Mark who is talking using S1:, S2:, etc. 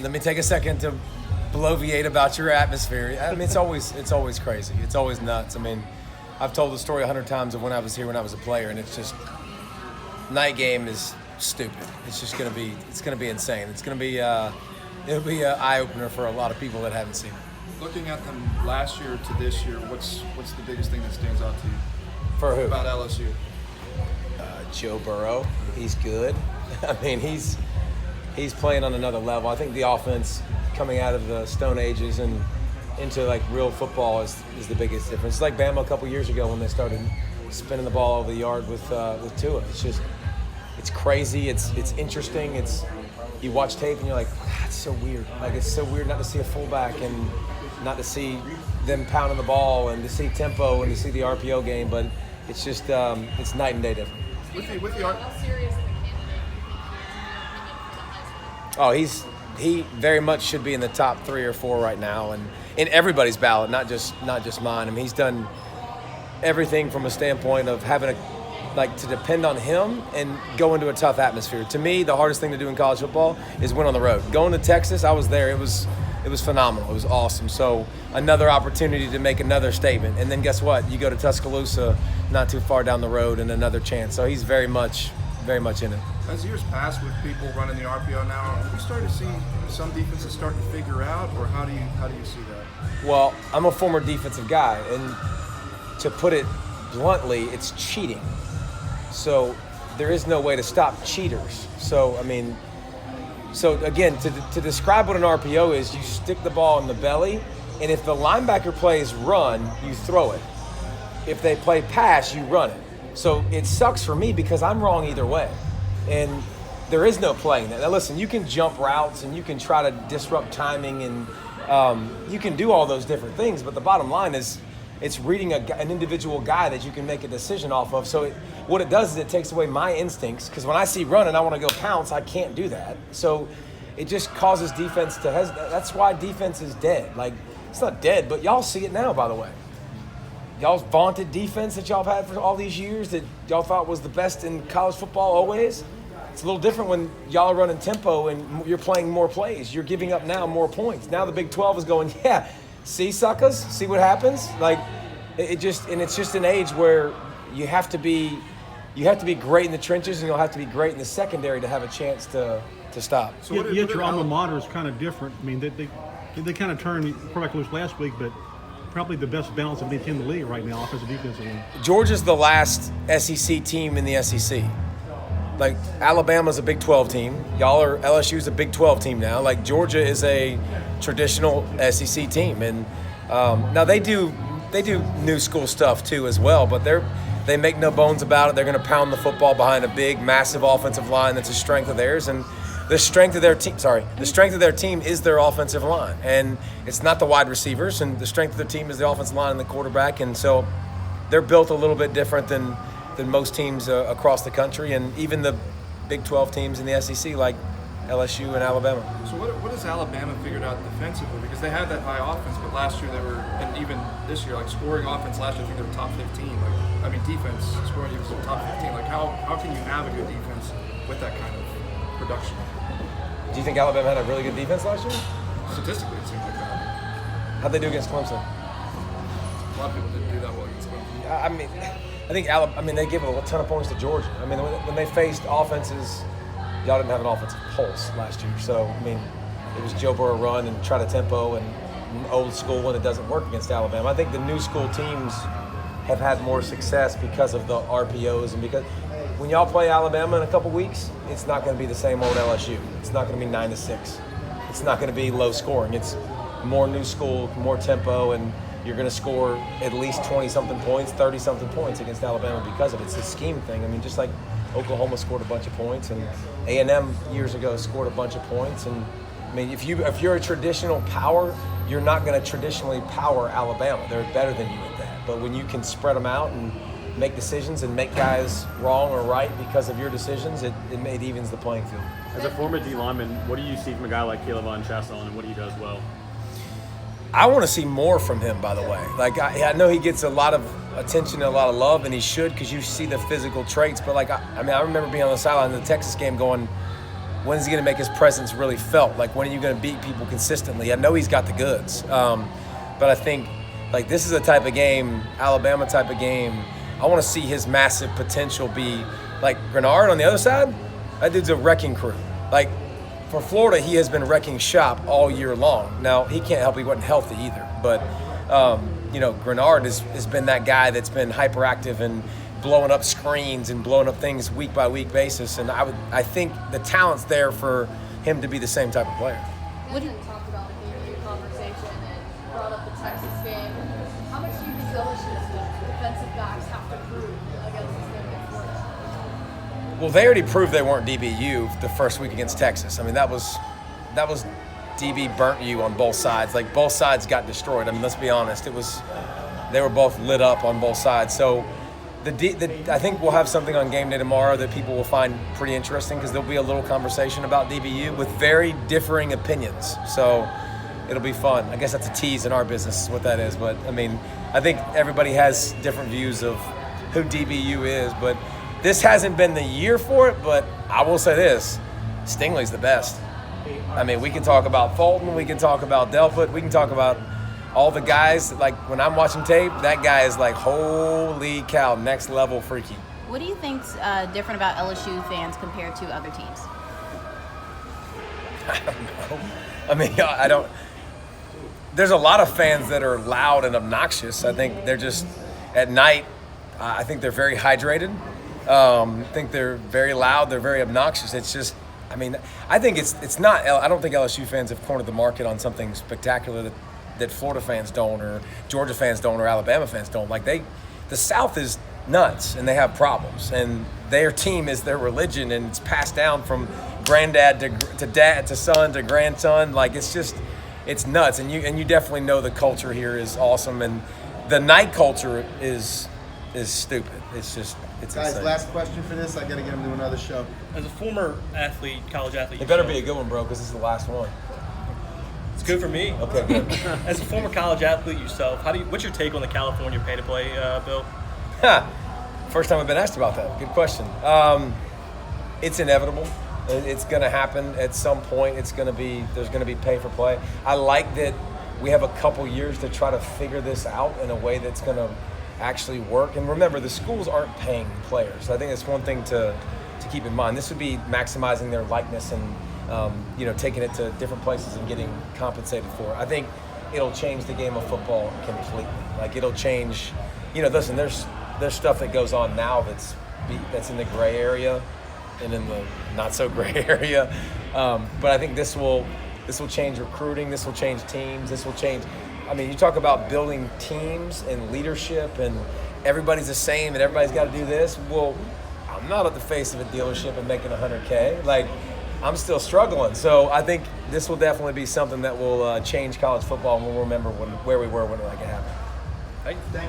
S1: let me take a second to bloviate about your atmosphere. I mean, it's always crazy. It's always nuts. I mean, I've told the story 100 times of when I was here when I was a player, and it's just night game is stupid. It's just gonna be insane. It's gonna be it'll be an eye opener for a lot of people that haven't seen it.
S2: Looking at them last year to this year, what's the biggest thing that stands out to you?
S1: For who?
S2: About LSU.
S1: Joe Burrow. He's good. I mean, he's playing on another level. I think the offense coming out of the Stone Ages and into like real football is the biggest difference. It's like Bama a couple years ago when they started spinning the ball over the yard with Tua. It's crazy. It's interesting. You watch tape and you're like, that's so weird. Like, it's so weird not to see a fullback and not to see them pounding the ball and to see tempo and to see the RPO game. But it's just it's night and day different.
S2: With the
S1: he very much should be in the top 3 or 4 right now, and in everybody's ballot, not just mine. I mean, he's done everything from a standpoint of having to depend on him and go into a tough atmosphere. To me, the hardest thing to do in college football is win on the road. Going to Texas, I was there. It was phenomenal. It was awesome. So another opportunity to make another statement. And then guess what? You go to Tuscaloosa, not too far down the road, and another chance. So he's very much in it.
S2: As years pass with people running the RPO now, are we starting to see some defenses starting to figure out, or how do you see that?
S1: Well, I'm a former defensive guy, and to put it bluntly, it's cheating. So there is no way to stop cheaters. So, I mean, again, to describe what an RPO is, you stick the ball in the belly, and if the linebacker plays run, you throw it. If they play pass, you run it. So it sucks for me because I'm wrong either way. And there is no playing that. Now listen, you can jump routes and you can try to disrupt timing and you can do all those different things, but the bottom line is it's reading an individual guy that you can make a decision off of. So what it does is it takes away my instincts, because when I see run and I want to go pounce, I can't do that. So it just causes defense to hesitate. That's why defense is dead. Like, it's not dead, but y'all see it now, by the way. Y'all's vaunted defense that y'all have had for all these years that y'all thought was the best in college football always. It's a little different when y'all are running tempo and you're playing more plays. You're giving up now more points. Now the Big 12 is going, yeah, see, suckers? See what happens? Like, it's just an age where you have to be great in the trenches and you'll have to be great in the secondary to have a chance to stop.
S3: So yet your alma mater is kind of different. I mean, they kind of turned quarterback loose last week, but probably the best balance of any team in the league right now, offensive defensively.
S1: Georgia's the last SEC team in the SEC. Like, Alabama's a Big 12 team. LSU's a Big 12 team now. Like, Georgia is a traditional SEC team. And now they do new school stuff too as well, but they make no bones about it. They're going to pound the football behind a big, massive offensive line that's a strength of theirs. And the strength of their team is their offensive line. And it's not the wide receivers, and the strength of their team is the offensive line and the quarterback. And so they're built a little bit different than most teams across the country, and even the Big 12 teams in the SEC like LSU and Alabama.
S2: So what has Alabama figured out defensively? Because they had that high offense, but last year they were, and even this year, like scoring offense last year, I think they were top 15. Defense, scoring defense top 15. Like, how can you have a good defense with that kind of production?
S1: Do you think Alabama had a really good defense last year?
S2: Statistically, it seems like that.
S1: How'd they do against Clemson?
S2: A lot of people didn't do that well against Clemson.
S1: I think they gave a ton of points to Georgia. I mean, when they faced offenses, y'all didn't have an offensive pulse last year. So, I mean, it was Joe Burrow run and try to tempo and old school when it doesn't work against Alabama. I think the new school teams have had more success because of the RPOs and because when y'all play Alabama in a couple weeks, it's not going to be the same old LSU. It's not going to be 9-6. It's not going to be low scoring. It's more new school, more tempo, and you're going to score at least 20-something points, 30-something points against Alabama because of it. It's a scheme thing. I mean, just like Oklahoma scored a bunch of points, and A&M years ago scored a bunch of points. And I mean, if you're a traditional power, you're not going to traditionally power Alabama. They're better than you at that. But when you can spread them out and make decisions and make guys wrong or right because of your decisions, it evens the playing field.
S4: As a former D lineman, what do you see from a guy like Caleb Von Chasson and what he does well?
S1: I want to see more from him, by the way. Like, I know he gets a lot of attention and a lot of love, and he should, because you see the physical traits. But, like, I remember being on the sideline in the Texas game going, when is he going to make his presence really felt? Like, when are you going to beat people consistently? I know he's got the goods, but I think like this is a type of game, Alabama type of game. I want to see his massive potential be like Grenard on the other side. That dude's a wrecking crew. Like for Florida, he has been wrecking shop all year long. Now he can't help; he wasn't healthy either. But Grenard has been that guy that's been hyperactive and blowing up screens and blowing up things week by week basis. And I think the talent's there for him to be the same type of player.
S5: What you talked about the DBU conversation and brought up the Texas game. How much do you think LSU's defensive backs have to prove against this game against Florida?
S1: Well, they already proved they weren't DBU the first week against Texas. I mean, that was DB burnt you on both sides. Like both sides got destroyed. I mean, let's be honest. They were both lit up on both sides. So I think we'll have something on game day tomorrow that people will find pretty interesting because there'll be a little conversation about DBU with very differing opinions. So it'll be fun. I guess that's a tease in our business is what that is. But, I mean, I think everybody has different views of who DBU is. But this hasn't been the year for it. But I will say this, Stingley's the best. I mean, we can talk about Fulton. We can talk about Delpit. We can talk about all the guys. Like, when I'm watching tape, that guy is like, holy cow, next level freaky.
S6: What do you think's different about LSU fans compared to other teams?
S1: I don't know. I mean, I don't. There's a lot of fans that are loud and obnoxious. I think they're just, at night, I think they're very hydrated. I think they're very loud. They're very obnoxious. It's just, I mean, I think it's not, I don't think LSU fans have cornered the market on something spectacular that Florida fans don't, or Georgia fans don't, or Alabama fans don't. Like the South is nuts and they have problems, and their team is their religion, and it's passed down from granddad to dad to son to grandson. Like it's nuts, and you definitely know the culture here is awesome, and the night culture is stupid. It's
S7: Guys,
S1: insane.
S7: last question for this. I got to get him to another show.
S8: As a former athlete, college athlete,
S1: It better be a good one, bro, because this is the last one.
S8: it's good for me.
S1: Okay, good.
S8: As a former college athlete yourself, what's your take on the California pay-to-play bill?
S1: First time I've been asked about that. Good question. It's inevitable. It's going to happen at some point. There's going to be pay for play. I like that we have a couple years to try to figure this out in a way that's going to actually work. And remember, the schools aren't paying players. I think that's one thing to keep in mind. This would be maximizing their likeness and taking it to different places and getting compensated for it. I think it'll change the game of football completely. Like it'll change. Listen, there's stuff that goes on now that's in the gray area and in the not so gray area. But I think this will change recruiting. This will change teams. This will change. I mean, you talk about building teams and leadership, and everybody's the same, and everybody's got to do this. Well, I'm not at the face of a dealership and making $100K. Like, I'm still struggling. So I think this will definitely be something that will change college football, and we'll remember where we were when it happened.
S7: Thank you.